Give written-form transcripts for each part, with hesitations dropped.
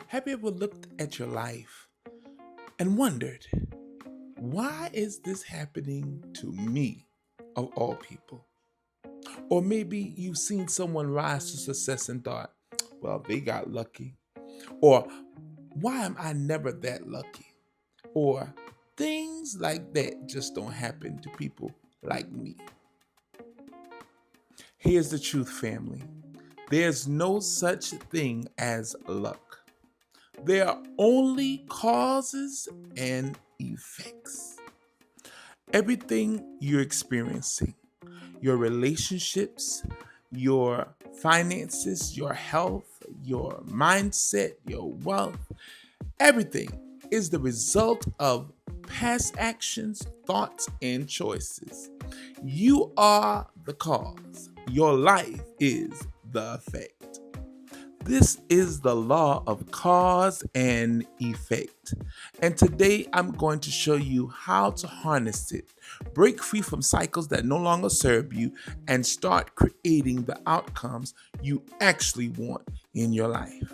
Have you ever looked at your life and wondered, why is this happening to me, of all people? Or maybe you've seen someone rise to success and thought, well, they got lucky. Or why am I never that lucky? Or things like that just don't happen to people like me. Here's the truth, family. There's no such thing as luck. There are only causes and effects. Everything you're experiencing, your relationships, your finances, your health, your mindset, your wealth, everything is the result of past actions, thoughts, and choices. You are the cause. Your life is the effect. This is the law of cause and effect. And today I'm going to show you how to harness it, break free from cycles that no longer serve you, and start creating the outcomes you actually want in your life.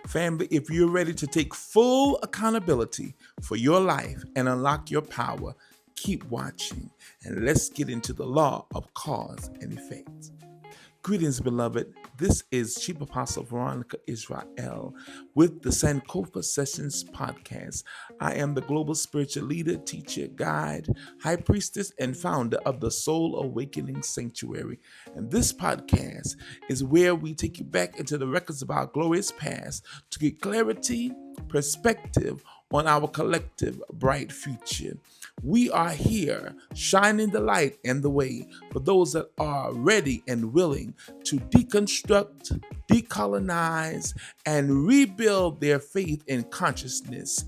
Family, if you're ready to take full accountability for your life and unlock your power, keep watching and let's get into the law of cause and effect. Greetings, beloved. This is Chief Apostle Veronica Israel with the Sankofa Sessions podcast. I am the global spiritual leader, teacher, guide, high priestess, and founder of the Soul Awakening Sanctuary. And this podcast is where we take you back into the records of our glorious past to get clarity, perspective on our collective bright future. We are here shining the light and the way for those that are ready and willing to deconstruct, decolonize, and rebuild their faith and consciousness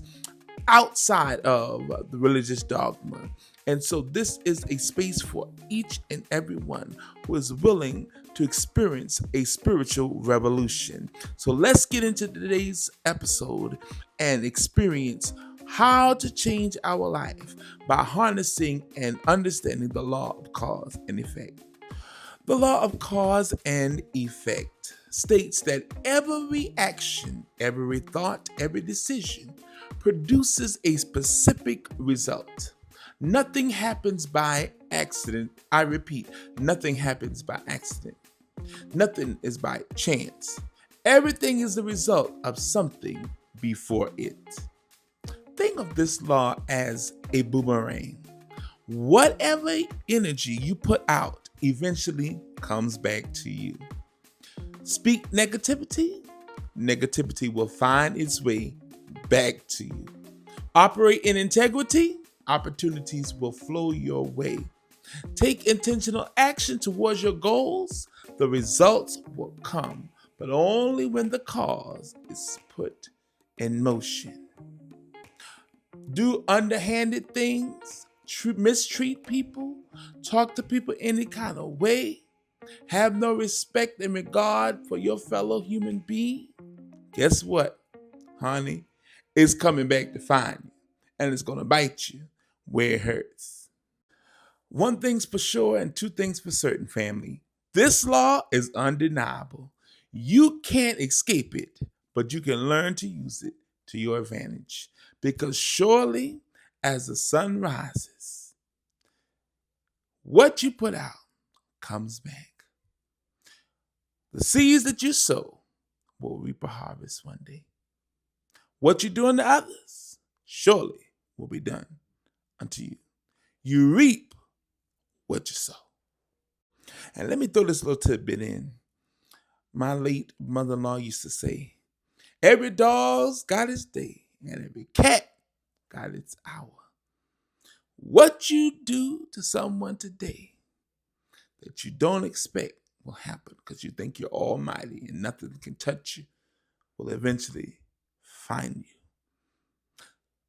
outside of the religious dogma. And so this is a space for each and everyone who is willing to experience a spiritual revolution. So let's get into today's episode and experience how to change our life by harnessing and understanding the law of cause and effect. The law of cause and effect states that every action, every thought, every decision produces a specific result. Nothing happens by accident. I repeat, nothing happens by accident. Nothing is by chance. Everything is the result of something before it. Think of this law as a boomerang. Whatever energy you put out eventually comes back to you. Speak negativity, negativity will find its way back to you. Operate in integrity, opportunities will flow your way. Take intentional action towards your goals, the results will come, but only when the cause is put in motion. Do underhanded things, mistreat people, talk to people any kind of way, have no respect and regard for your fellow human being, guess what, honey? It's coming back to find you, and it's going to bite you where it hurts. One thing's for sure and two things for certain, family. This law is undeniable. You can't escape it, but you can learn to use it to your advantage. Because surely as the sun rises, what you put out comes back. The seeds that you sow will reap a harvest one day. What you do unto others surely will be done unto you. You reap what you sow. And let me throw this little tidbit in. My late mother-in-law used to say, every dog's got its day, and every cat got its hour. What you do to someone today that you don't expect will happen because you think you're almighty and nothing can touch you will eventually find you.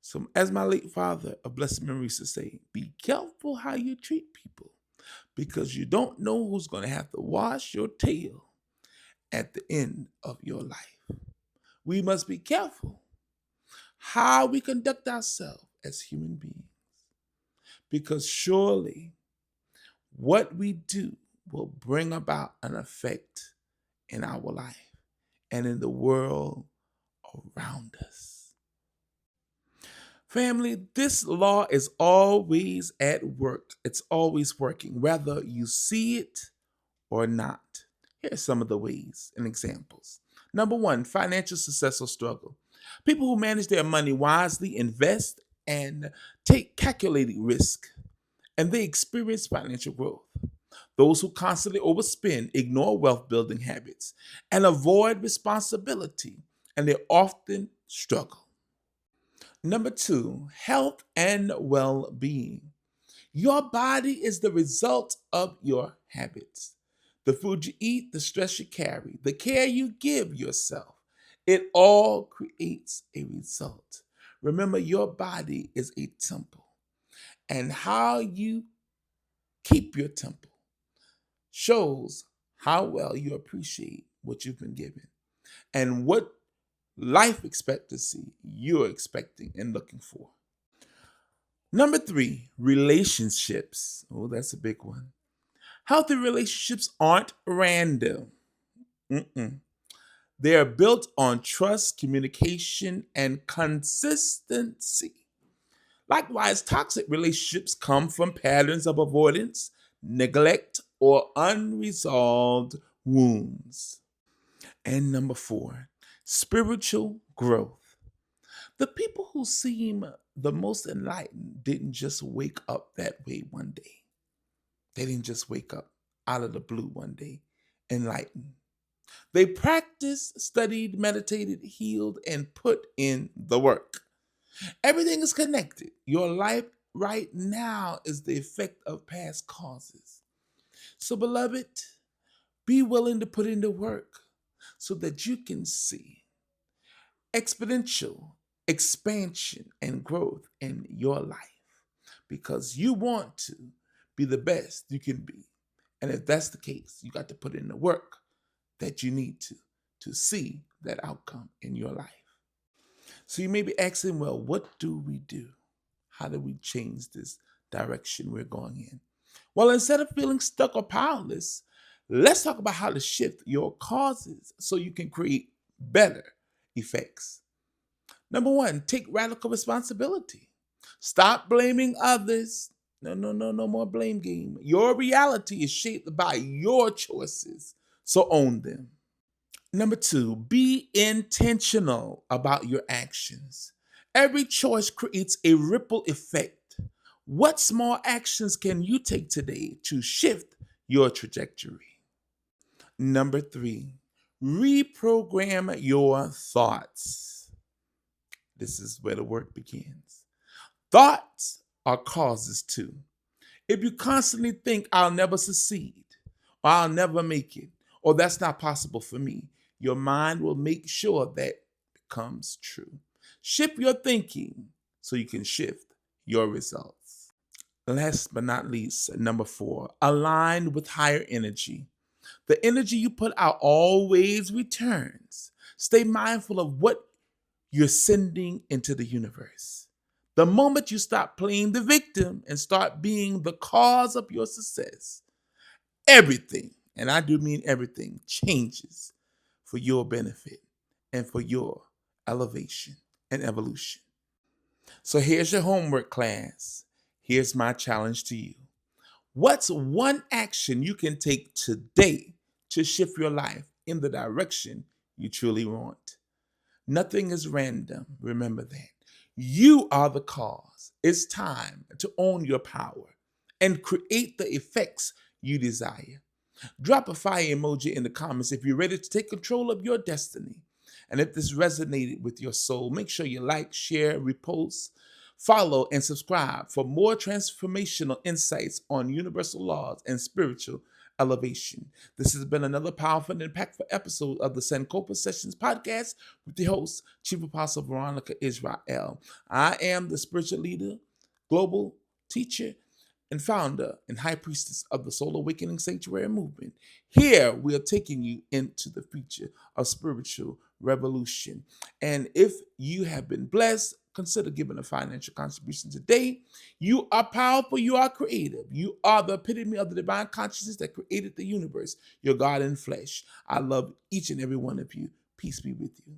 So as my late father of blessed memory used to say, be careful how you treat people because you don't know who's going to have to wash your tail at the end of your life. We must be careful how we conduct ourselves as human beings because surely what we do will bring about an effect in our life and in the world around us. Family, this law is always at work. It's always working, whether you see it or not. Here's some of the ways and examples. Number one, financial success or struggle. People who manage their money wisely invest and take calculated risk, and they experience financial growth. Those who constantly overspend ignore wealth building habits and avoid responsibility, and they often struggle. Number two, health and well being. Your body is the result of your habits. The food you eat, the stress you carry, the care you give yourself, it all creates a result. Remember, your body is a temple, and how you keep your temple shows how well you appreciate what you've been given and what life expectancy you're expecting and looking for. Number three, relationships. Oh, that's a big one. Healthy relationships aren't random. Mm-mm. They are built on trust, communication, and consistency. Likewise, toxic relationships come from patterns of avoidance, neglect, or unresolved wounds. And number four, spiritual growth. The people who seem the most enlightened didn't just wake up that way one day. They didn't just wake up out of the blue one day enlightened. They practiced, studied, meditated, healed, and put in the work. Everything is connected. Your life right now is the effect of past causes. So, beloved, be willing to put in the work so that you can see exponential expansion and growth in your life because you want to be the best you can be. And if that's the case, you got to put in the work that you need to see that outcome in your life. So you may be asking, well, what do we do? How do we change this direction we're going in? Well, instead of feeling stuck or powerless, let's talk about how to shift your causes so you can create better effects. Number one, take radical responsibility. Stop blaming others. No more blame game. Your reality is shaped by your choices, so own them. Number two, be intentional about your actions. Every choice creates a ripple effect. What small actions can you take today to shift your trajectory? Number three, reprogram your thoughts. This is where the work begins. Thoughts are causes too. If you constantly think, I'll never succeed, or I'll never make it, or that's not possible for me, your mind will make sure that becomes true. Shift your thinking so you can shift your results. Last but not least, number four, align with higher energy. The energy you put out always returns. Stay mindful of what you're sending into the universe. The moment you stop playing the victim and start being the cause of your success, everything, and I do mean everything, changes for your benefit and for your elevation and evolution. So here's your homework, class. Here's my challenge to you. What's one action you can take today to shift your life in the direction you truly want? Nothing is random. Remember that. You are the cause. It's time to own your power and create the effects you desire. Drop a fire emoji in the comments if you're ready to take control of your destiny. And if this resonated with your soul, make sure you like, share, repost, follow, and subscribe for more transformational insights on universal laws and spiritual elevation. This has been another powerful and impactful episode of the Sankofa Sessions podcast with the host, Chief Apostle Veronica Israel. I am the spiritual leader, global teacher, and founder and high priestess of the Soul Awakening Sanctuary Movement. Here, we are taking you into the future of spiritual revolution. And if you have been blessed, consider giving a financial contribution today. You are powerful. You are creative. You are the epitome of the divine consciousness that created the universe. You're God in flesh. I love each and every one of you. Peace be with you.